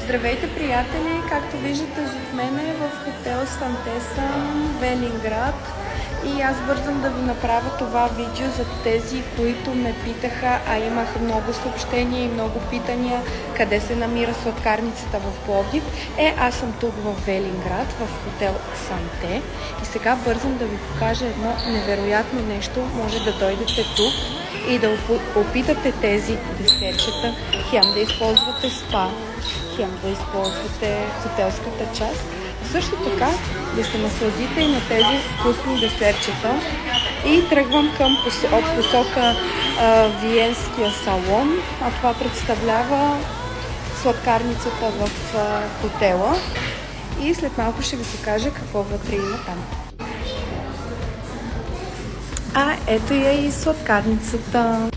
Здравейте, приятели! Както виждате зад мен е в хотел Сантеса, Велинград. И аз бързам да ви направя това видео за тези, които ме питаха, а имах много съобщения и много питания къде се намира сладкарницата в Пловдив. Аз съм тук в Велинград, в хотел Санте. И сега бързам да ви покажа едно невероятно нещо. Може да дойдете тук и да опитате тези десертчета. Хем да използвате спа, хем да използвате хотелската част. Също така да се насладите и на тези вкусни десертчета. И тръгвам към посока Виенския салон, а това представлява сладкарницата в хотела. И след малко ще ви покажа какво вътре има там. Ето я и сладкарницата.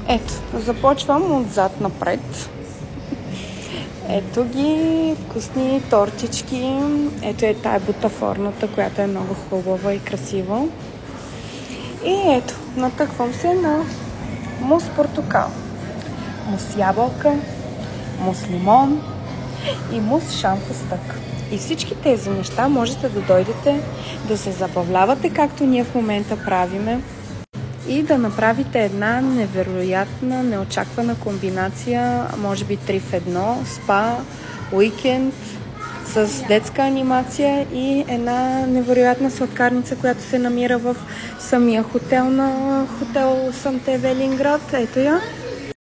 Ето, започвам отзад напред. Ето ги вкусни тортички. Ето е тая бутафорната, която е много хубава и красива. И ето, натъквам се на мус портокал, мус ябълка, мус лимон и мус шамфастък. И всички тези неща можете да дойдете да се забавлявате, както ние в момента правиме, и да направите една невероятна, неочаквана комбинация, може би 3 в 1, спа, уикенд с детска анимация и една невероятна сладкарница, която се намира в самия хотел на хотел Санте Велинград. Ето я.